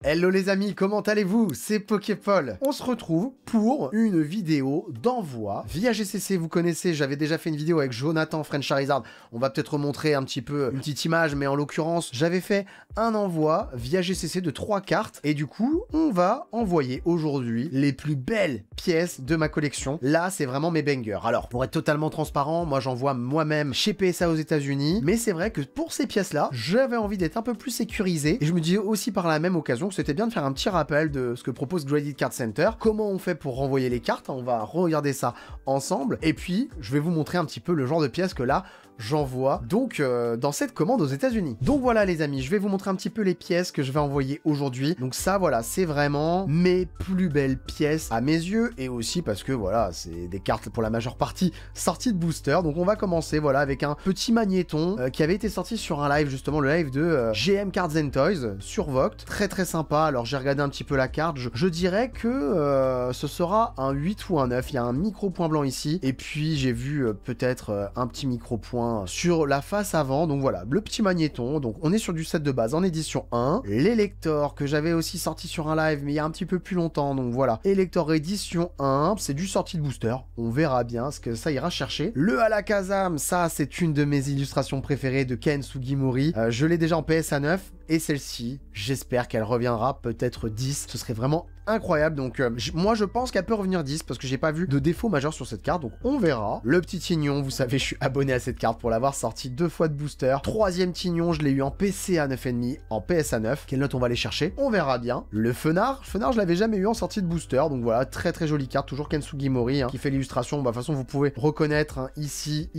Hello les amis, comment allez-vous? C'est Poképol. On se retrouve pour une vidéo d'envoi via GCC. Vous connaissez, j'avais déjà fait une vidéo avec Jonathan French Charizard. On va peut-être remontrer un petit peu une petite image, mais en l'occurrence, j'avais fait un envoi via GCC de 3 cartes. Et du coup, on va envoyer aujourd'hui les plus belles pièces de ma collection. Là, c'est vraiment mes bangers. Alors, pour être totalement transparent, moi j'envoie moi-même chez PSA aux États-Unis. Mais c'est vrai que pour ces pièces-là, j'avais envie d'être un peu plus sécurisé. Et je me dis aussi par la même occasion que c'était bien de faire un petit rappel de ce que propose Graded Card Center. Comment on fait pour renvoyer les cartes? On va regarder ça ensemble. Et puis, je vais vous montrer un petit peu le genre de pièces que là, j'envoie donc dans cette commande aux États-Unis. Donc voilà les amis, je vais vous montrer un petit peu les pièces que je vais envoyer aujourd'hui. Donc ça voilà, c'est vraiment mes plus belles pièces à mes yeux et aussi parce que voilà, c'est des cartes pour la majeure partie sorties de booster. Donc on va commencer voilà avec un petit magnéton qui avait été sorti sur un live, justement le live de GM Cards and Toys sur Vogt. Très très sympa. Alors j'ai regardé un petit peu la carte, je dirais que ce sera un 8 ou un 9. Il y a un micro point blanc ici et puis j'ai vu peut-être un petit micro point sur la face avant. Donc voilà, le petit magnéton. Donc on est sur du set de base en édition 1. L'Elector que j'avais aussi sorti sur un live mais il y a un petit peu plus longtemps. Donc voilà, Elector édition 1, c'est du sorti de booster. On verra bien ce que ça ira chercher. Le Alakazam, ça c'est une de mes illustrations préférées de Ken Sugimori. Je l'ai déjà en PSA 9 et celle-ci, j'espère qu'elle reviendra peut-être 10. Ce serait vraiment incroyable. Donc moi je pense qu'elle peut revenir 10 parce que j'ai pas vu de défaut majeur sur cette carte, donc on verra. Le petit Tignon, vous savez je suis abonné à cette carte pour l'avoir sorti 2 fois de booster. Troisième Tignon, je l'ai eu en PCA 9,5, en PSA 9. Quelle note on va aller chercher? On verra bien. Le Fenard je l'avais jamais eu en sortie de booster, donc voilà, très très jolie carte, toujours Ken Sugimori qui fait l'illustration. Bah de toute façon vous pouvez reconnaître ici,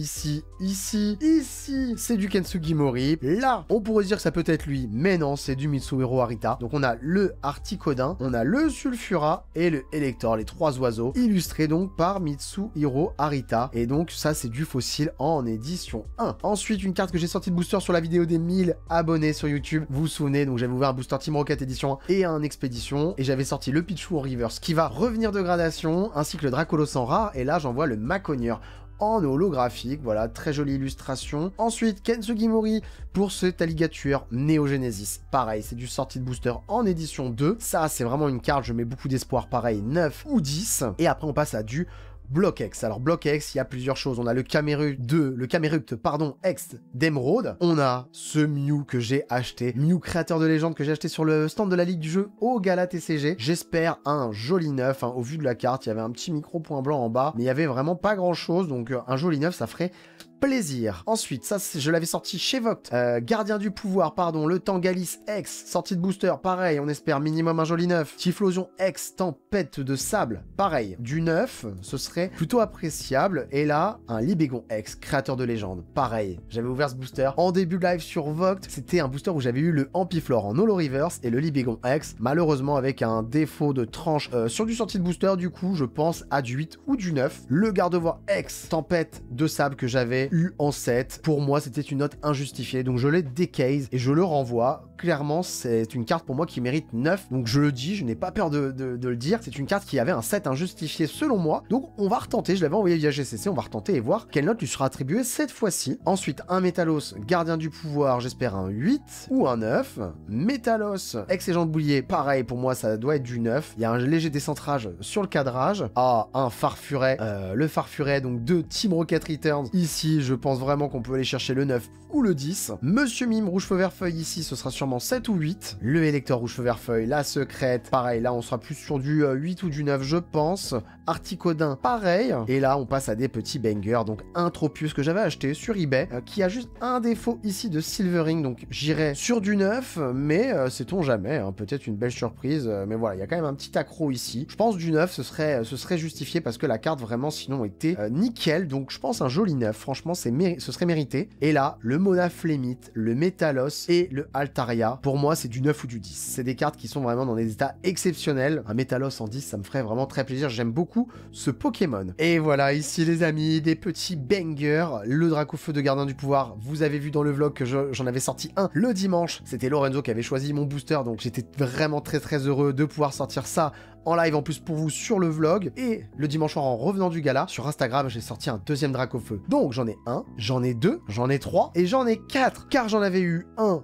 c'est du Ken Sugimori. Là on pourrait dire que ça peut être lui, mais non, c'est du Mitsuhiro Arita. Donc on a le Articodin, on a le Sulfura et le Elector, les 3 oiseaux, illustrés donc par Mitsuhiro Arita. Et donc ça c'est du fossile en édition 1. Ensuite une carte que j'ai sortie de booster sur la vidéo des 1000 abonnés sur YouTube. Vous vous souvenez, donc j'avais ouvert un booster Team Rocket édition 1 et un expédition. Et j'avais sorti le Pichu en reverse qui va revenir de gradation, ainsi que le Dracolos en rare. Et là j'envoie le Maconieur en holographique, voilà, très jolie illustration. Ensuite, Ken Sugimori pour cet alligator Néo-Genesis. Pareil, c'est du sorti de booster en édition 2. Ça, c'est vraiment une carte, je mets beaucoup d'espoir, pareil, 9 ou 10. Et après, on passe à du Block X. Alors Block X, il y a plusieurs choses. On a le Camerupt, X d'Emeraude. On a ce Mew que j'ai acheté, Mew créateur de légende que j'ai acheté sur le stand de la Ligue du jeu au Gala TCG. J'espère un joli neuf. Au vu de la carte, il y avait un petit micro point blanc en bas, mais il y avait vraiment pas grand chose. Donc un joli neuf, ça ferait plaisir. Ensuite, ça je l'avais sorti chez Vogt. Gardien du pouvoir, pardon, le Tangalis X, sortie de booster, pareil, on espère minimum un joli neuf. Typhlosion X, tempête de sable, pareil. Du neuf, ce serait plutôt appréciable. Et là, un Libégon X, créateur de légende, pareil. J'avais ouvert ce booster en début de live sur Vogt. C'était un booster où j'avais eu le Ampiflore en holo reverse et le Libégon X, malheureusement avec un défaut de tranche sur du sortie de booster. Du coup, je pense à du 8 ou du 9. Le Gardevoir X, tempête de sable que j'avais eu en 7. Pour moi, c'était une note injustifiée. Donc, je l'ai décase et je le renvoie. Clairement, c'est une carte pour moi qui mérite 9. Donc, je le dis, je n'ai pas peur de le dire. C'est une carte qui avait un 7 injustifié selon moi. Donc, on va retenter. Je l'avais envoyé via GCC. On va retenter et voir quelle note lui sera attribuée cette fois-ci. Ensuite, un Métalos, gardien du pouvoir. J'espère un 8 ou un 9. Métalos, ex-agent de boulier. Pareil, pour moi, ça doit être du 9. Il y a un léger décentrage sur le cadrage. Ah, un Farfuret. Le Farfuret, donc de Team Rocket Returns. Ici, je pense vraiment qu'on peut aller chercher le 9 ou le 10. Monsieur Mime, rouge feu vert feuille ici, ce sera sûrement 7 ou 8. Le Elector rouge feu vert feuille, la secrète, pareil, là on sera plus sur du 8 ou du 9 je pense. Articodin, pareil. Et là on passe à des petits bangers, donc un Tropius que j'avais acheté sur eBay, qui a juste un défaut ici de Silvering, donc j'irai sur du 9, mais sait-on jamais, hein, peut-être une belle surprise, mais voilà, il y a quand même un petit accro ici. Je pense du 9, ce serait justifié parce que la carte vraiment sinon était nickel, donc je pense un joli 9, franchement ce serait mérité. Et là, le Mona Flémite, le Métalos et le Altaria, pour moi c'est du 9 ou du 10. C'est des cartes qui sont vraiment dans des états exceptionnels. Un Métalos en 10, ça me ferait vraiment très plaisir, j'aime beaucoup ce Pokémon. Et voilà, ici les amis, des petits bangers. Le Dracofeu de Gardien du Pouvoir, vous avez vu dans le vlog que j'en avais sorti un le dimanche. C'était Lorenzo qui avait choisi mon booster, donc j'étais vraiment très heureux de pouvoir sortir ça en live en plus pour vous sur le vlog. Et le dimanche soir en revenant du gala, sur Instagram, j'ai sorti un deuxième Dracofeu. Donc j'en ai ai un, j'en ai deux, j'en ai trois et j'en ai quatre. Car j'en avais eu un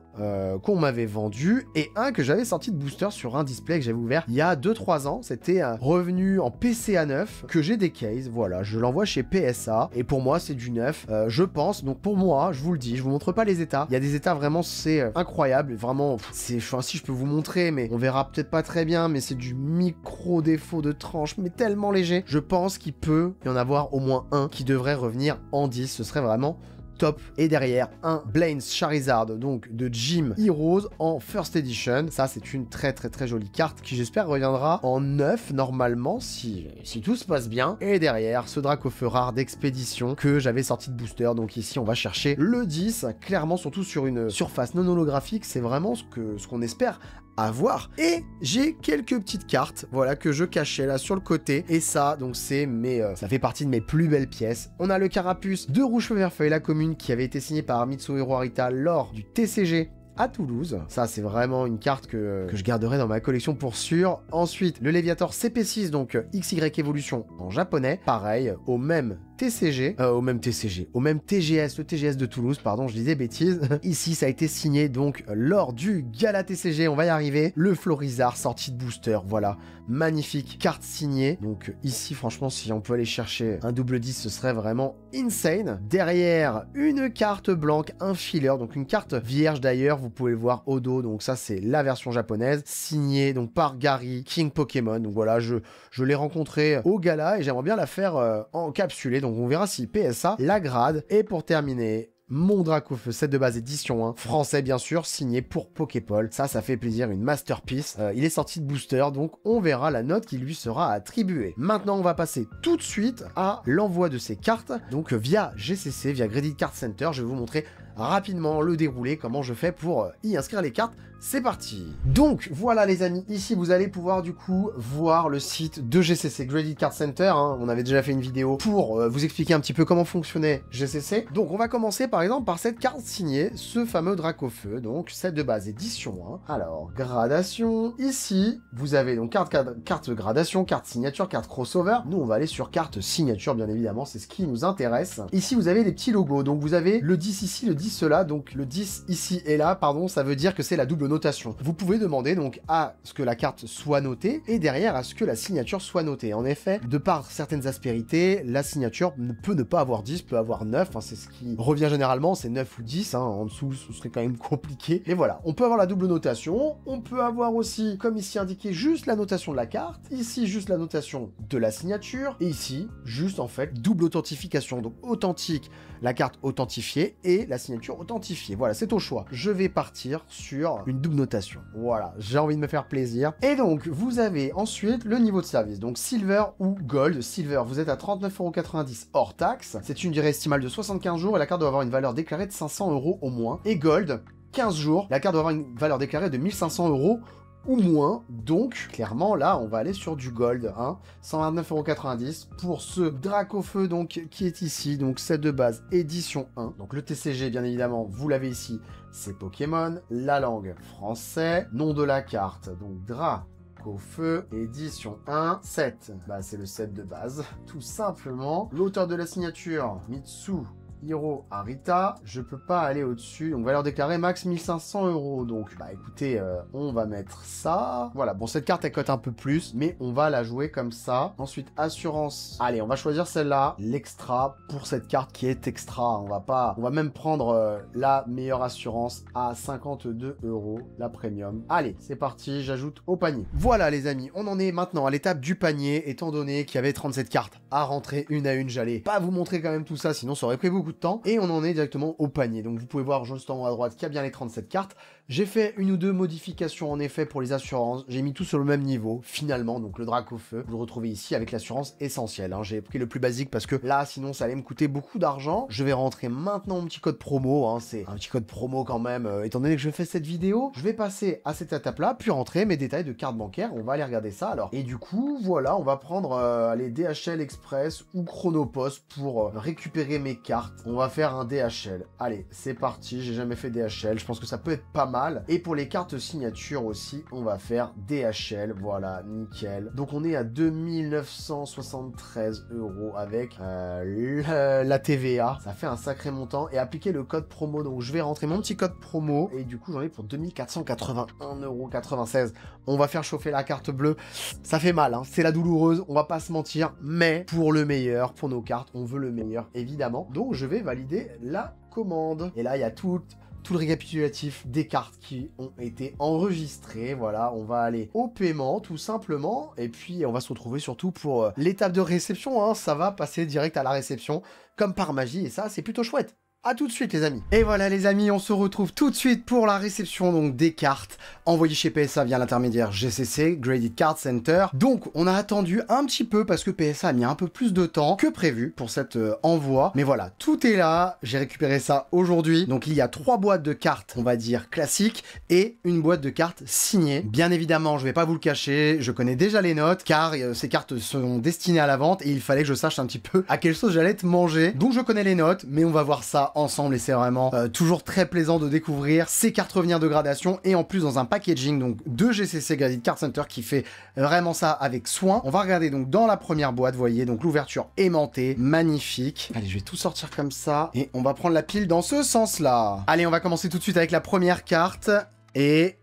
qu'on m'avait vendu et un que j'avais sorti de booster sur un display que j'avais ouvert il y a 2-3 ans. C'était un revenu en PCA neuf que j'ai des cases. Voilà, je l'envoie chez PSA et pour moi c'est du neuf, je pense. Donc pour moi, je vous le dis, je vous montre pas les états. Il y a des états vraiment, c'est incroyable. Vraiment, c'est, si je peux vous montrer, mais on verra peut-être pas très bien, mais c'est du micro défaut de tranche, mais tellement léger. Je pense qu'il peut y en avoir au moins un qui devrait revenir en 10. Ce serait vraiment top. Et derrière, un Blaine's Charizard, donc de Gym Heroes en First Edition. Ça, c'est une très jolie carte qui, j'espère, reviendra en 9 normalement, si tout se passe bien. Et derrière, ce Dracofeu rare d'expédition que j'avais sorti de booster. Donc ici, on va chercher le 10, clairement, surtout sur une surface non holographique. C'est vraiment ce qu'on espère avoir. Et j'ai quelques petites cartes, voilà, que je cachais là sur le côté. Et ça, donc c'est ça fait partie de mes plus belles pièces. On a le carapuce de Rouge Feu Vert Feuille, la commune, qui avait été signé par Mitsuhiro Arita lors du TCG à Toulouse. Ça, c'est vraiment une carte que je garderai dans ma collection pour sûr. Ensuite, le Léviator CP6, donc XY Evolution en japonais. Pareil, au même TCG, au même TGS, le TGS de Toulouse, pardon, je disais bêtises. Ici, ça a été signé donc lors du Gala TCG, on va y arriver. Le Florizard sorti de booster, voilà, magnifique carte signée. Donc ici, franchement, si on peut aller chercher un double 10, ce serait vraiment insane. Derrière, une carte blanche, un filler, donc une carte vierge d'ailleurs, vous pouvez le voir au dos. Donc ça, c'est la version japonaise, signée donc par Gary, King Pokémon. Donc voilà, je l'ai rencontré au Gala et j'aimerais bien la faire encapsulée. Donc on verra si PSA la grade. Et pour terminer, mon Dracofeu 7 de base édition 1, français bien sûr, signé pour Poképol. Ça fait plaisir, une masterpiece. Il est sorti de booster, donc on verra la note qui lui sera attribuée. Maintenant, on va passer tout de suite à l'envoi de ces cartes. Donc via GCC, via Credit Card Center, je vais vous montrer rapidement le déroulé, comment je fais pour y inscrire les cartes. C'est parti. Donc voilà les amis, ici vous allez pouvoir du coup voir le site de GCC, Credit Card Center, hein. On avait déjà fait une vidéo pour vous expliquer un petit peu comment fonctionnait GCC. Donc on va commencer par exemple par cette carte signée, ce fameux Dracofeu, donc celle de base édition 1. Alors, gradation, ici vous avez donc carte gradation, carte signature, carte crossover. Nous on va aller sur carte signature bien évidemment, c'est ce qui nous intéresse. Ici vous avez des petits logos, donc vous avez le 10 ici, le 10 là, donc le 10 ici et là, pardon, ça veut dire que c'est la double notation. Vous pouvez demander donc à ce que la carte soit notée et derrière à ce que la signature soit notée. En effet, de par certaines aspérités, la signature peut ne pas avoir 10, peut avoir 9, hein, c'est ce qui revient généralement, c'est 9 ou 10, hein, en dessous ce serait quand même compliqué. Et voilà, on peut avoir la double notation, on peut avoir aussi, comme ici indiqué, juste la notation de la carte, ici juste la notation de la signature, et ici juste en fait double authentification, donc authentique, la carte authentifiée et la signature authentifiée. Voilà, c'est au choix. Je vais partir sur une double notation. Voilà, j'ai envie de me faire plaisir. Et donc, vous avez ensuite le niveau de service. Donc, Silver ou Gold. Silver, vous êtes à 39,90 € hors taxe. C'est une durée estimale de 75 jours et la carte doit avoir une valeur déclarée de 500 € au moins. Et Gold, 15 jours. La carte doit avoir une valeur déclarée de 1500 € ou moins, donc clairement là on va aller sur du gold, hein, 129,90 € pour ce Dracofeu donc qui est ici, donc set de base édition 1, donc le TCG bien évidemment vous l'avez ici, c'est Pokémon, la langue français, nom de la carte, donc Dracofeu édition 1, 7, bah c'est le set de base, tout simplement, l'auteur de la signature, Mitsuhiro Arita, je peux pas aller au-dessus, donc valeur déclarée max 1500 €, donc bah écoutez, on va mettre ça, voilà, bon cette carte elle cote un peu plus, mais on va la jouer comme ça. Ensuite assurance, allez on va choisir celle-là, l'extra pour cette carte qui est extra, on va même prendre la meilleure assurance à 52 €, la premium. Allez, c'est parti, j'ajoute au panier. Voilà les amis, on en est maintenant à l'étape du panier, étant donné qu'il y avait 37 cartes à rentrer une à une, j'allais pas vous montrer quand même tout ça, sinon ça aurait pris beaucoup de temps, et on en est directement au panier. Donc vous pouvez voir juste en haut à droite qu'il y a bien les 37 cartes. J'ai fait une ou deux modifications en effet pour les assurances, j'ai mis tout sur le même niveau finalement, donc le Dracofeu, vous le retrouvez ici avec l'assurance essentielle, hein. J'ai pris le plus basique parce que là sinon ça allait me coûter beaucoup d'argent. Je vais rentrer maintenant mon petit code promo, hein. C'est un petit code promo quand même, étant donné que je fais cette vidéo, je vais passer à cette étape là, puis rentrer mes détails de carte bancaire, on va aller regarder ça alors. Et du coup voilà, on va prendre les DHL Express ou Chronopost pour récupérer mes cartes. On va faire un DHL, allez c'est parti, j'ai jamais fait DHL, je pense que ça peut être pas mal mal. Et pour les cartes signature aussi, on va faire DHL, voilà, nickel. Donc on est à 2973 € avec la TVA. Ça fait un sacré montant. Et appliquer le code promo. Donc je vais rentrer mon petit code promo. Et du coup, j'en ai pour 2481,96 €. On va faire chauffer la carte bleue. Ça fait mal, hein. C'est la douloureuse, on va pas se mentir. Mais pour le meilleur, pour nos cartes, on veut le meilleur, évidemment. Donc je vais valider la commande. Et là, il y a tout le récapitulatif des cartes qui ont été enregistrées. Voilà, on va aller au paiement, tout simplement. Et puis, on va se retrouver surtout pour l'étape de réception, hein. Ça va passer direct à la réception, comme par magie. Et ça, c'est plutôt chouette. A tout de suite les amis. Et voilà les amis, on se retrouve tout de suite pour la réception donc des cartes envoyées chez PSA via l'intermédiaire GCC, Graded Card Center. Donc on a attendu un petit peu parce que PSA a mis un peu plus de temps que prévu pour cet envoi. Mais voilà, tout est là, j'ai récupéré ça aujourd'hui. Donc il y a 3 boîtes de cartes, on va dire classiques, et une boîte de cartes signée. Bien évidemment, je vais pas vous le cacher, je connais déjà les notes car ces cartes sont destinées à la vente et il fallait que je sache un petit peu à quelle sauce j'allais te manger. Donc je connais les notes, mais on va voir ça ensemble et c'est vraiment toujours très plaisant de découvrir ces cartes revenir de gradation et en plus dans un packaging donc de GCC Graded Card Center qui fait vraiment ça avec soin. On va regarder donc dans la première boîte, vous voyez donc l'ouverture aimantée, magnifique. Allez, je vais tout sortir comme ça et on va prendre la pile dans ce sens-là. Allez, on va commencer tout de suite avec la première carte et...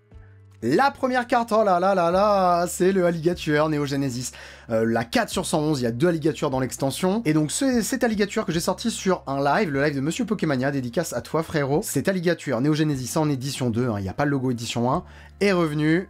la première carte, oh là là là là, c'est le alligator Neo Genesis. La 4 sur 111, il y a 2 alligators dans l'extension. Et donc cet alligator que j'ai sorti sur un live, le live de Monsieur Pokémania, dédicace à toi frérot. Cet alligator Neo Genesis en édition 2, hein, il n'y a pas le logo édition 1, est revenu...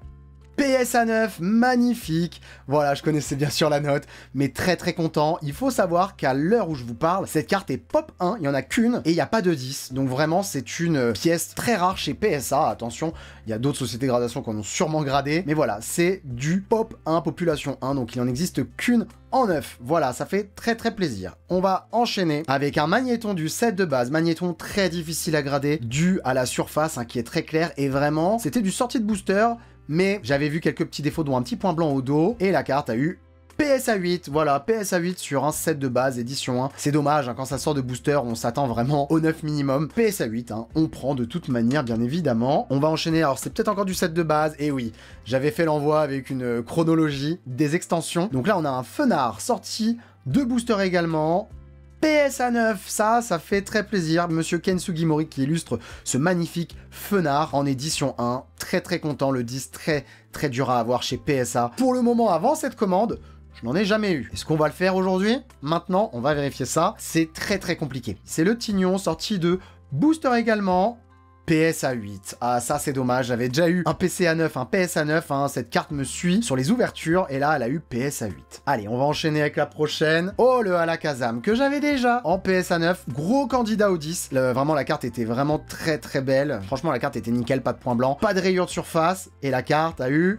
PSA 9, magnifique. Voilà, je connaissais bien sûr la note, mais très très content. Il faut savoir qu'à l'heure où je vous parle, cette carte est pop 1, il n'y en a qu'une, et il n'y a pas de 10. Donc vraiment, c'est une pièce très rare chez PSA. Attention, il y a d'autres sociétés de gradation qui en ont sûrement gradé. Mais voilà, c'est du pop 1, population 1, donc il n'en existe qu'une en 9. Voilà, ça fait très très plaisir. On va enchaîner avec un magnéton du set de base. Magnéton très difficile à grader, dû à la surface, hein, qui est très claire, et vraiment, c'était du sortie de booster, mais j'avais vu quelques petits défauts, dont un petit point blanc au dos, et la carte a eu PSA 8, voilà, PSA 8 sur un set de base édition 1. C'est dommage, hein, quand ça sort de booster, on s'attend vraiment au 9 minimum. PSA 8, hein, on prend de toute manière, bien évidemment. On va enchaîner, alors c'est peut-être encore du set de base, et oui, j'avais fait l'envoi avec une chronologie des extensions. Donc là, on a un Fenard sorti de booster également. PSA 9, ça fait très plaisir. Monsieur Ken Sugimori qui illustre ce magnifique Fenard en édition 1. Très très content, le 10 très très dur à avoir chez PSA. Pour le moment, avant cette commande, je n'en ai jamais eu. Est-ce qu'on va le faire aujourd'hui? Maintenant, on va vérifier ça. C'est très très compliqué. C'est le Tignon sorti de booster également. PSA 8. Ah, ça, c'est dommage. J'avais déjà eu un PCA 9, un PSA 9. Hein. Cette carte me suit sur les ouvertures. Et là, elle a eu PSA 8. Allez, on va enchaîner avec la prochaine. Oh, le Alakazam, que j'avais déjà en PSA 9. Gros candidat au 10. Vraiment, la carte était vraiment très, très belle. Franchement, la carte était nickel. Pas de point blanc. Pas de rayures de surface. Et la carte a eu...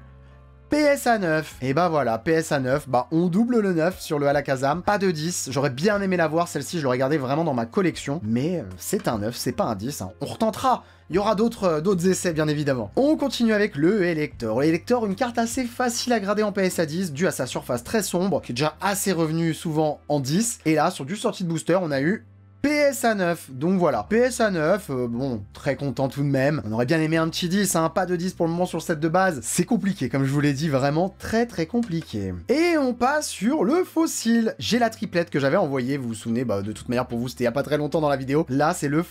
PSA 9, et bah voilà, PSA 9, bah on double le 9 sur le Alakazam, pas de 10, j'aurais bien aimé la voir, celle-ci je l'aurais gardée vraiment dans ma collection, mais c'est un 9, c'est pas un 10, hein. On retentera, il y aura d'autres essais bien évidemment. On continue avec le Elector. Le Elector, une carte assez facile à grader en PSA 10, due à sa surface très sombre, qui est déjà assez revenue souvent en 10, et là sur du sortie de booster, on a eu PSA 9, donc voilà, PSA 9, bon, très content tout de même. On aurait bien aimé un petit 10, hein, pas de 10 pour le moment sur le set de base. C'est compliqué, comme je vous l'ai dit, vraiment très très compliqué. Et on passe sur le fossile. J'ai la triplette que j'avais envoyée, vous vous souvenez, bah de toute manière pour vous c'était il y a pas très longtemps dans la vidéo. Là c'est le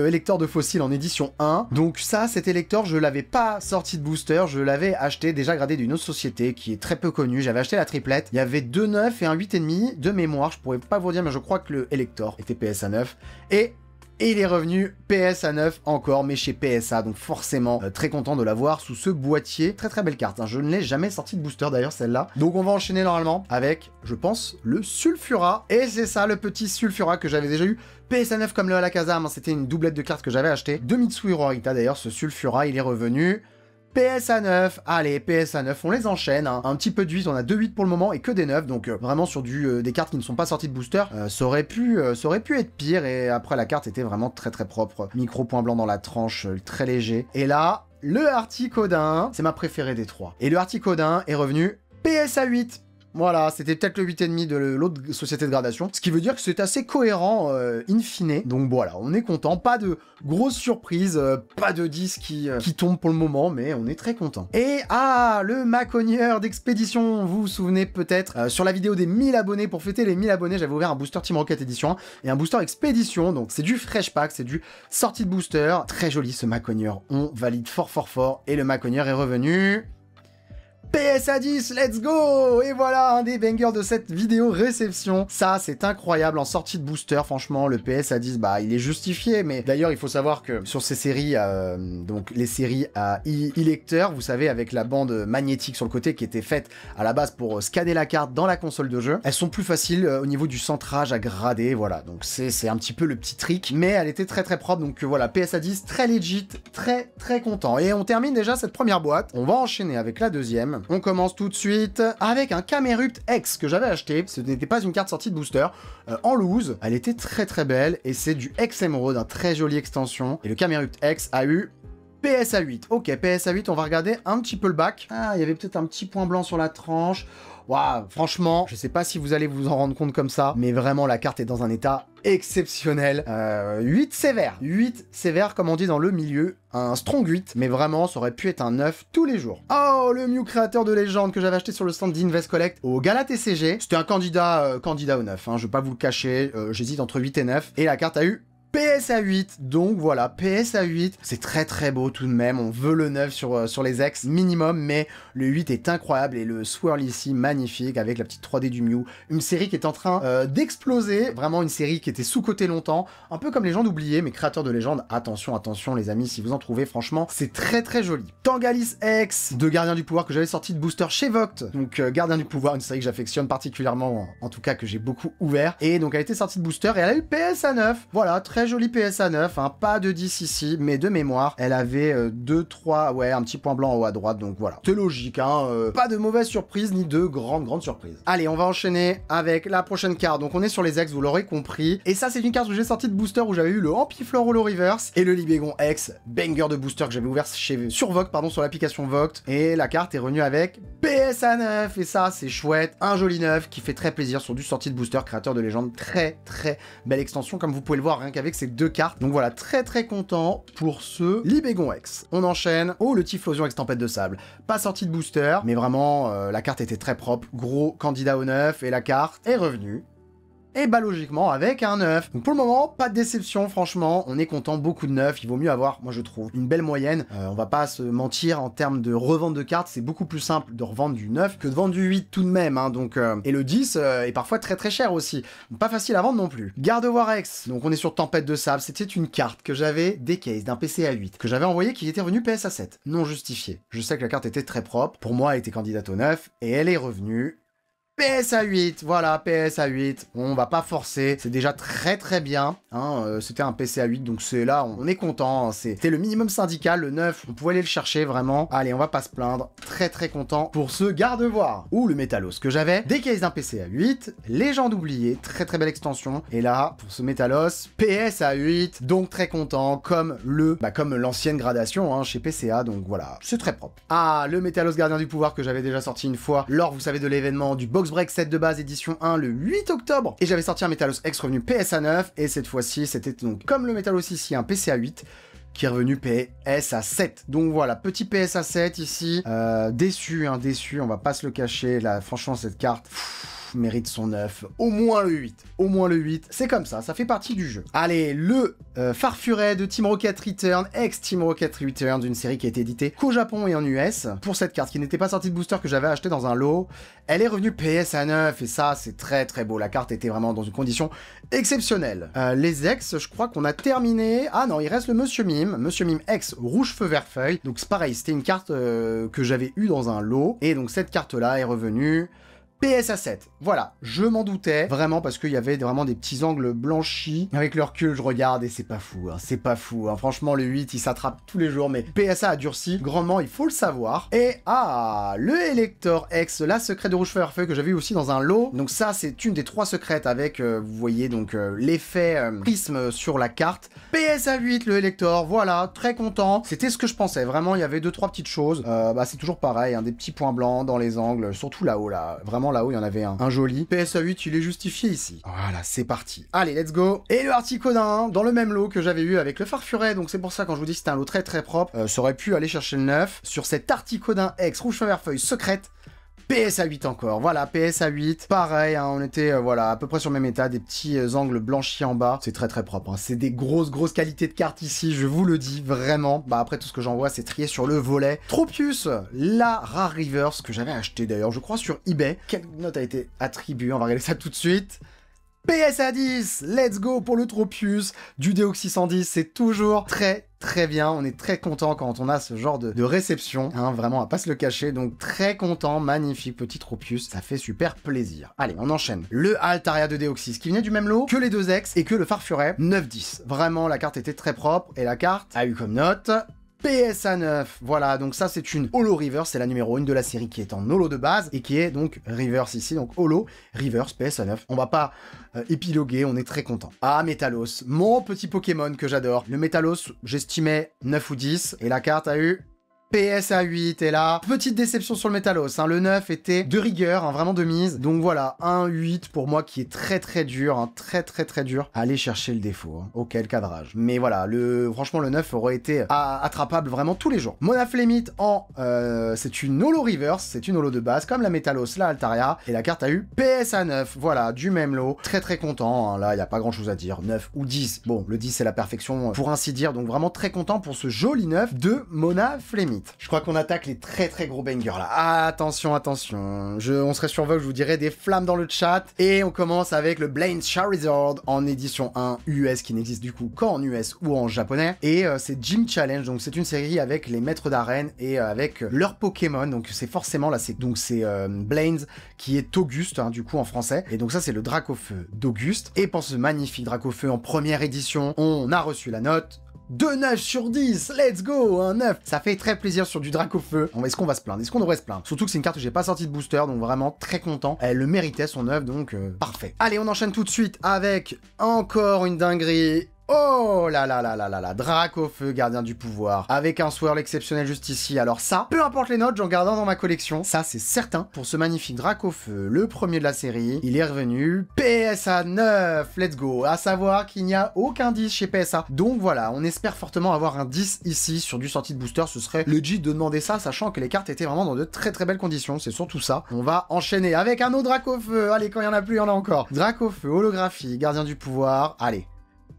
électeur de fossile en édition 1. Donc ça, cet électeur, je l'avais pas sorti de booster, je l'avais acheté déjà gradé d'une autre société qui est très peu connue. J'avais acheté la triplette, il y avait 2 9 et un 8,5 de mémoire, je pourrais pas vous dire, mais je crois que le électeur était PSA 9. Et il est revenu PSA 9 encore, mais chez PSA, donc forcément très content de l'avoir sous ce boîtier. Très très belle carte, hein. Je ne l'ai jamais sorti de booster d'ailleurs celle-là. Donc on va enchaîner normalement avec, je pense, le Sulfura. Et c'est ça, le petit Sulfura que j'avais déjà eu. PSA 9 comme le Alakazam, hein. C'était une doublette de cartes que j'avais acheté. De Mitsuhiro Arita d'ailleurs, ce Sulfura, il est revenu. PSA 9, allez, PSA 9, on les enchaîne, hein. Un petit peu de 8, on a 2 8 pour le moment et que des 9, donc vraiment sur des cartes qui ne sont pas sorties de booster, ça aurait pu être pire, et après la carte était vraiment très très propre, micro point blanc dans la tranche, très léger. Et là, le Articodin, c'est ma préférée des trois. Et le Articodin est revenu PSA 8. Voilà, c'était peut-être le 8,5 de l'autre société de gradation. Ce qui veut dire que c'est assez cohérent in fine. Donc voilà, on est content. Pas de grosses surprises, pas de 10 qui tombe pour le moment, mais on est très content. Et le Macogneur d'expédition, vous vous souvenez peut-être, sur la vidéo des 1000 abonnés, pour fêter les 1000 abonnés, j'avais ouvert un booster Team Rocket édition 1 et un booster expédition. Donc c'est du fresh pack, c'est du sortie de booster. Très joli ce Macogneur, on valide fort fort fort. Et le Macogneur est revenu... PSA 10, let's go! Et voilà, un des bangers de cette vidéo réception. Ça, c'est incroyable, en sortie de booster, franchement, le PSA 10, bah, il est justifié, mais d'ailleurs, il faut savoir que sur ces séries, donc les séries à e-lecteur, vous savez, avec la bande magnétique sur le côté qui était faite à la base pour scanner la carte dans la console de jeu, elles sont plus faciles au niveau du centrage à grader, voilà, donc c'est un petit peu le petit trick, mais elle était très très propre, donc voilà, PSA 10, très legit, très très content. Et on termine déjà cette première boîte, on va enchaîner avec la deuxième. On commence tout de suite avec un Camerupt X que j'avais acheté. Ce n'était pas une carte sortie de booster. En loose, elle était très très belle et c'est du X Emerald, un très jolie extension. Et le Camerupt X a eu PSA 8. Ok, PSA 8, on va regarder un petit peu le bac. Ah, il y avait peut-être un petit point blanc sur la tranche. Waouh, franchement, je sais pas si vous allez vous en rendre compte comme ça, mais vraiment la carte est dans un état exceptionnel. 8 sévère. 8 sévère, comme on dit dans le milieu. Un strong 8, mais vraiment, ça aurait pu être un 9 tous les jours. Oh, le Mew créateur de légende que j'avais acheté sur le stand d'Invest Collect au Gala TCG. C'était un candidat au 9, hein, je vais pas vous le cacher. J'hésite entre 8 et 9. Et la carte a eu PSA 8, donc voilà, PSA 8, c'est très très beau tout de même, on veut le 9 sur les X minimum, mais le 8 est incroyable et le swirl ici magnifique avec la petite 3D du Mew, une série qui est en train d'exploser, vraiment une série qui était sous-cotée longtemps, un peu comme Légende oubliée, mais créateur de légende, attention, attention les amis, si vous en trouvez, franchement, c'est très très joli. Tangalis X, de Gardien du Pouvoir que j'avais sorti de booster chez Vogt, donc Gardien du Pouvoir, une série que j'affectionne particulièrement, en tout cas que j'ai beaucoup ouvert, et donc elle a été sortie de booster et elle a eu PSA 9, voilà, très joli PSA 9, hein, pas de 10 ici, mais de mémoire, elle avait 2, 3, ouais, un petit point blanc en haut à droite, donc voilà. C'est logique, hein, pas de mauvaise surprise, ni de grandes surprises. Allez, on va enchaîner avec la prochaine carte, donc on est sur les X, vous l'aurez compris, et ça c'est une carte que j'ai sortie de booster où j'avais eu le Ampiflore Holo Reverse, et le Libégon X, banger de booster que j'avais ouvert sur Vogt, pardon, sur l'application Vogt, et la carte est revenue avec PSA 9, et ça c'est chouette, un joli 9 qui fait très plaisir sur du sortie de booster, créateur de légende, très très belle extension, comme vous pouvez le voir, rien qu'avec ces deux cartes. Donc voilà, très très content pour ce Libégon X. On enchaîne. Oh, le Typhlosion X Tempête de Sable. Pas sorti de booster, mais vraiment, la carte était très propre. Gros candidat au 9 et la carte est revenue. Et bah logiquement avec un 9. Donc pour le moment, pas de déception, franchement, on est content, beaucoup de 9, il vaut mieux avoir, moi je trouve, une belle moyenne. On va pas se mentir, en termes de revente de cartes, c'est beaucoup plus simple de revendre du 9 que de vendre du 8 tout de même, hein, donc, et le 10 est parfois très très cher aussi, donc pas facile à vendre non plus. Gardevoir X, donc on est sur Tempête de Sable, c'était une carte que j'avais des cases d'un PCA 8, que j'avais envoyé qui était revenu PSA 7, non justifié. Je sais que la carte était très propre, pour moi elle était candidate au 9, et elle est revenue PSA 8, voilà, PSA 8, on va pas forcer, c'est déjà très très bien, hein, c'était un PSA 8, donc c'est là, on est content, hein, c'était le minimum syndical, le 9, on pouvait aller le chercher vraiment, allez, on va pas se plaindre, très très content pour ce Gardevoir, ou le Métalos que j'avais, des cases d'un PCA 8, Légende oubliée, très très belle extension, et là, pour ce Métalos, PSA 8, donc très content, comme l'ancienne gradation, hein, chez PCA, donc voilà, c'est très propre. Ah, le Métalos Gardien du Pouvoir que j'avais déjà sorti une fois, lors, vous savez, de l'événement du Box Break set de base édition 1 le 8 octobre, et j'avais sorti un Métalos X revenu PSA 9, et cette fois-ci c'était donc comme le Métalos ici un PCA 8 qui est revenu PSA 7. Donc voilà, petit PSA 7 ici, déçu, hein, déçu, on va pas se le cacher, là franchement cette carte mérite son 9, au moins le 8, au moins le 8, c'est comme ça fait partie du jeu. Allez, le Farfuret de Team Rocket Return, ex-Team Rocket Return, d'une série qui a été éditée qu'au Japon et en US, pour cette carte qui n'était pas sortie de booster que j'avais acheté dans un lot, elle est revenue PSA 9, et ça c'est très très beau, la carte était vraiment dans une condition exceptionnelle. Les ex, je crois qu'on a terminé, ah non, il reste le Monsieur Mime ex Rouge Feu Vert Feuille, donc c'est pareil, c'était une carte que j'avais eue dans un lot, et donc cette carte là est revenue PSA 7, voilà, je m'en doutais, vraiment, parce qu'il y avait vraiment des petits angles blanchis. Avec le recul, je regarde et c'est pas fou, hein, c'est pas fou. Hein. Franchement, le 8, il s'attrape tous les jours, mais PSA a durci grandement, il faut le savoir. Et le Elector X, la secrète de Rouge Feu Feu que j'avais aussi dans un lot. Donc ça, c'est une des 3 secrètes avec, vous voyez, donc l'effet prisme sur la carte. PSA 8, le Elector, voilà, très content. C'était ce que je pensais, vraiment, il y avait 2-3 petites choses. C'est toujours pareil, hein, des petits points blancs dans les angles, surtout là-haut, là. Vraiment, là-haut, il y en avait un joli. PSA 8, il est justifié ici. Voilà, c'est parti. Allez, let's go. Et le Articodin, dans le même lot que j'avais eu avec le Farfuret, donc c'est pour ça quand je vous dis que c'était un lot très très propre, ça aurait pu aller chercher le 9. Sur cet Articodin X rouge feu vert feuille secrète, PSA 8 encore, voilà, PSA 8, pareil, hein, on était voilà, à peu près sur le même état, des petits angles blanchis en bas, c'est très très propre, hein. C'est des grosses qualités de cartes ici, je vous le dis, vraiment. Bah après tout ce que j'en vois, c'est trié sur le volet. Tropius, la rare reverse que j'avais acheté d'ailleurs, je crois sur eBay. Quelle note a été attribuée, on va regarder ça tout de suite. PSA 10, let's go pour le Tropius, du Deoxys 110, c'est toujours très bien, on est très content quand on a ce genre de réception, hein, vraiment à pas se le cacher, donc très content, magnifique petit Tropius, ça fait super plaisir. Allez, on enchaîne. Le Altaria de Deoxys, qui venait du même lot que les deux ex et que le Farfuret, 9-10. Vraiment, la carte était très propre, et la carte a eu comme note... PSA 9, voilà, donc ça c'est une Holo Reverse, c'est la numéro 1 de la série qui est en Holo de base et qui est donc Reverse ici, donc Holo, Reverse, PSA 9. On va pas épiloguer, on est très content. Ah, Métalos, mon petit Pokémon que j'adore. Le Métalos, j'estimais 9 ou 10 et la carte a eu... PSA 8, et là, petite déception sur le Métalos, hein, le 9 était de rigueur, hein, vraiment de mise, donc voilà, un 8 pour moi qui est très dur, hein, très dur, allez chercher le défaut, hein, auquel cadrage. Mais voilà, franchement le 9 aurait été attrapable vraiment tous les jours. Monaflémite en, c'est une Holo Reverse, c'est une Holo de base, comme la Métalos, la Altaria, et la carte a eu PSA 9, voilà, du même lot, très content, hein, là, il n'y a pas grand chose à dire, 9 ou 10, bon, le 10 c'est la perfection, pour ainsi dire, donc vraiment très content pour ce joli 9 de Monaflémite. Je crois qu'on attaque les très gros bangers là. Attention. On serait sur Vogue, je vous dirais des flammes dans le chat. Et on commence avec le Blaine Charizard en édition 1 US qui n'existe du coup qu'en US ou en japonais. Et c'est Gym Challenge, donc c'est une série avec les maîtres d'arène et avec leurs Pokémon. Donc c'est forcément là, c'est Blaine qui est Auguste, hein, du coup en français. Et donc ça c'est le Dracofeu d'Auguste. Et pour ce magnifique Dracofeu en première édition, on a reçu la note de 9 sur 10, let's go, un 9. Ça fait très plaisir sur du Dracofeu. Est-ce qu'on va se plaindre? Est-ce qu'on devrait se plaindre? Surtout que c'est une carte que j'ai pas sortie de booster, donc vraiment très content. Elle le méritait son 9, donc parfait. Allez, on enchaîne tout de suite avec encore une dinguerie. Oh là là, Dracofeu, gardien du pouvoir, avec un swirl exceptionnel juste ici. Alors ça, peu importe les notes, j'en garde un dans ma collection. Ça, c'est certain. Pour ce magnifique Dracofeu, le premier de la série, il est revenu PSA 9, let's go. À savoir qu'il n'y a aucun 10 chez PSA. Donc voilà, on espère fortement avoir un 10 ici sur du sortie de booster. Ce serait legit de demander ça, sachant que les cartes étaient vraiment dans de très belles conditions. C'est surtout ça. On va enchaîner avec un autre Dracofeu. Allez, quand il y en a plus, il y en a encore. Dracofeu, holographie, gardien du pouvoir. Allez.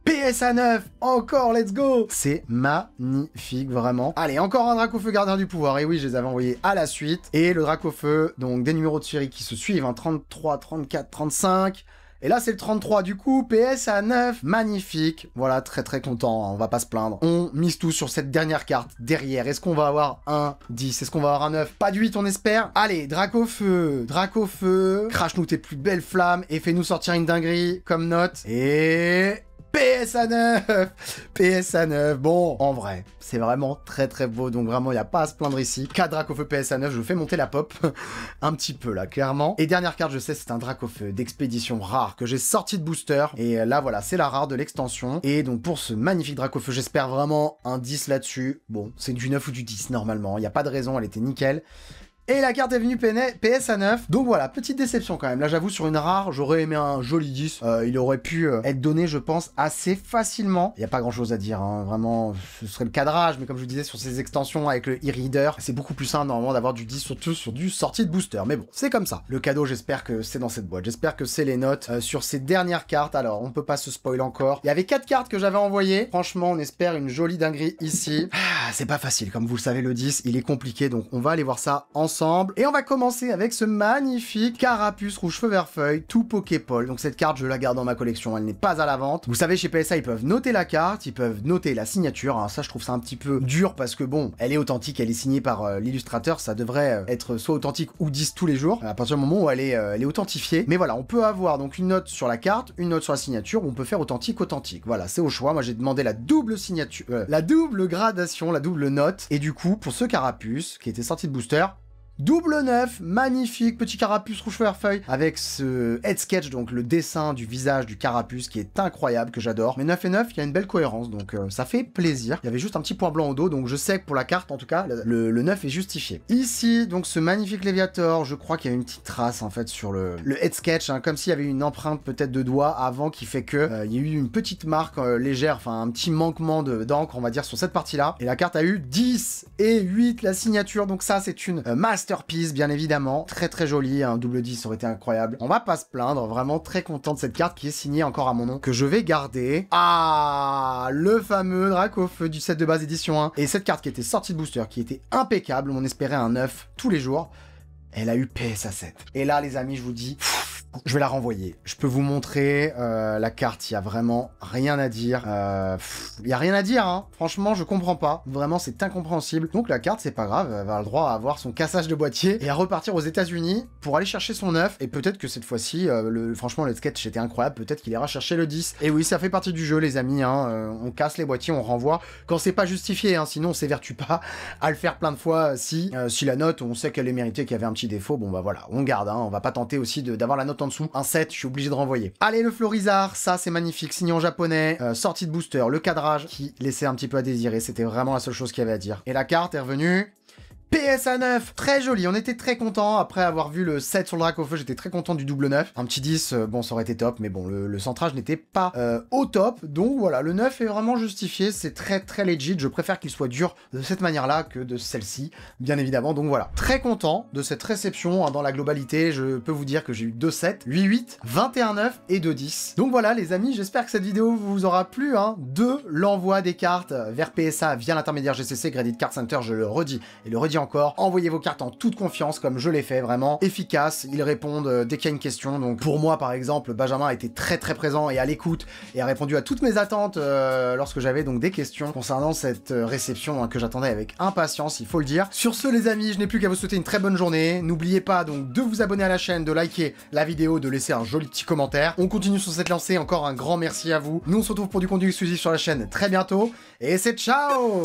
PSA 9, encore, let's go. C'est magnifique, vraiment. Allez, encore un Dracofeu gardien du pouvoir. Et oui, je les avais envoyés à la suite. Et le Dracofeu, donc des numéros de série qui se suivent, hein, 33, 34, 35... Et là, c'est le 33, du coup, PSA 9, magnifique. Voilà, très content, hein, on va pas se plaindre. On mise tout sur cette dernière carte, derrière. Est-ce qu'on va avoir un 10? Est-ce qu'on va avoir un 9? Pas de 8, on espère. Allez, Dracofeu, crache-nous tes plus belles flammes et fais-nous sortir une dinguerie comme note. Et... PSA 9, bon, en vrai, c'est vraiment très beau, donc vraiment, il n'y a pas à se plaindre ici. 4 Dracofeu PSA 9, je vous fais monter la pop, un petit peu là, clairement. Et dernière carte, je sais, c'est un Dracofeu d'expédition rare que j'ai sorti de booster, et là, voilà, c'est la rare de l'extension. Et donc, pour ce magnifique Dracofeu, j'espère vraiment un 10 là-dessus. Bon, c'est du 9 ou du 10, normalement, il n'y a pas de raison, elle était nickel. Et la carte est venue PSA 9. Donc voilà, petite déception quand même. Là, j'avoue, sur une rare, j'aurais aimé un joli 10. Il aurait pu être donné, je pense, assez facilement. Il n'y a pas grand-chose à dire, hein. Vraiment, ce serait le cadrage. Mais comme je vous disais, sur ces extensions avec le e-reader, c'est beaucoup plus simple, normalement, d'avoir du 10, surtout sur du sortie de booster. Mais bon, c'est comme ça. Le cadeau, j'espère que c'est dans cette boîte. J'espère que c'est les notes sur ces dernières cartes. Alors, on peut pas se spoil encore. Il y avait 4 cartes que j'avais envoyées. Franchement, on espère une jolie dinguerie ici. C'est pas facile. Comme vous le savez, le 10, il est compliqué. Donc, on va aller voir ça ensemble. Et on va commencer avec ce magnifique Carapuce rouge feu vert feuille, tout Poképole. Donc cette carte, je la garde dans ma collection, elle n'est pas à la vente. Vous savez, chez PSA, ils peuvent noter la carte, ils peuvent noter la signature. Alors ça, je trouve ça un petit peu dur parce que bon, elle est authentique, elle est signée par l'illustrateur, ça devrait être soit authentique ou 10 tous les jours, à partir du moment où elle est authentifiée. Mais voilà, on peut avoir donc une note sur la carte, une note sur la signature, ou on peut faire authentique. Voilà, c'est au choix. Moi, j'ai demandé la double signature, la double gradation, la double note. Et du coup, pour ce Carapuce, qui était sorti de booster, Double 9, magnifique, petit carapuce rouge feuille avec ce head sketch, donc le dessin du visage du carapuce qui est incroyable, que j'adore. Mais 9 et 9, il y a une belle cohérence, donc ça fait plaisir. Il y avait juste un petit point blanc au dos, donc je sais que pour la carte, en tout cas, le 9 est justifié. Ici, donc ce magnifique Léviator, je crois qu'il y a une petite trace, en fait, sur le head sketch, hein, comme s'il y avait une empreinte peut-être de doigt avant qui fait que il y a eu une petite marque légère, enfin un petit manquement d'encre, on va dire, sur cette partie-là. Et la carte a eu 10 et 8, la signature, donc ça, c'est une masterpiece, bien évidemment. Très très jolie, un double 10 aurait été incroyable. On va pas se plaindre, vraiment très content de cette carte qui est signée encore à mon nom, que je vais garder. Ah, le fameux Dracofeu du set de base édition 1. Et cette carte qui était sortie de booster, qui était impeccable, on espérait un 9 tous les jours, elle a eu PSA 7. Et là, les amis, je vous dis... Je vais la renvoyer. Je peux vous montrer la carte, il y a vraiment rien à dire. Il y a rien à dire, hein. Franchement, je comprends pas. Vraiment, c'est incompréhensible. Donc la carte, c'est pas grave, elle va avoir le droit à avoir son cassage de boîtier et à repartir aux États-Unis pour aller chercher son 9. Et peut-être que cette fois-ci, franchement, le sketch était incroyable. Peut-être qu'il ira chercher le 10. Et oui, ça fait partie du jeu, les amis, hein. On casse les boîtiers, on renvoie quand c'est pas justifié, hein. Sinon, on s'évertue pas à le faire plein de fois. Si la note, on sait qu'elle est méritée, qu'il y avait un petit défaut, bon bah voilà, on garde, hein. On va pas tenter aussi d'avoir la note en dessous. Un 7, je suis obligé de renvoyer. Allez, le Florizard, ça c'est magnifique, signé en japonais, sortie de booster, le cadrage qui laissait un petit peu à désirer, c'était vraiment la seule chose qu'il y avait à dire. Et la carte est revenue... PSA 9, très joli, on était très contents, après avoir vu le 7 sur le Dracofeu, j'étais très content du double 9. Un petit 10, bon ça aurait été top, mais bon, le centrage n'était pas au top, donc voilà, le 9 est vraiment justifié, c'est très très legit, je préfère qu'il soit dur de cette manière-là que de celle-ci, bien évidemment, donc voilà. Très content de cette réception, hein, dans la globalité, je peux vous dire que j'ai eu 2 7, 8 8, 21 9 et 2 10. Donc voilà les amis, j'espère que cette vidéo vous aura plu, hein, de l'envoi des cartes vers PSA via l'intermédiaire GCC, Credit Card Center, je le redis, et le redis encore, envoyez vos cartes en toute confiance comme je l'ai fait, vraiment efficace, ils répondent dès qu'il y a une question. Donc pour moi par exemple, Benjamin a été très très présent et à l'écoute et a répondu à toutes mes attentes lorsque j'avais donc des questions concernant cette réception, hein, que j'attendais avec impatience, il faut le dire. Sur ce les amis, je n'ai plus qu'à vous souhaiter une très bonne journée, n'oubliez pas donc de vous abonner à la chaîne, de liker la vidéo, de laisser un joli petit commentaire. On continue sur cette lancée, encore un grand merci à vous. Nous on se retrouve pour du contenu exclusif sur la chaîne très bientôt et c'est ciao.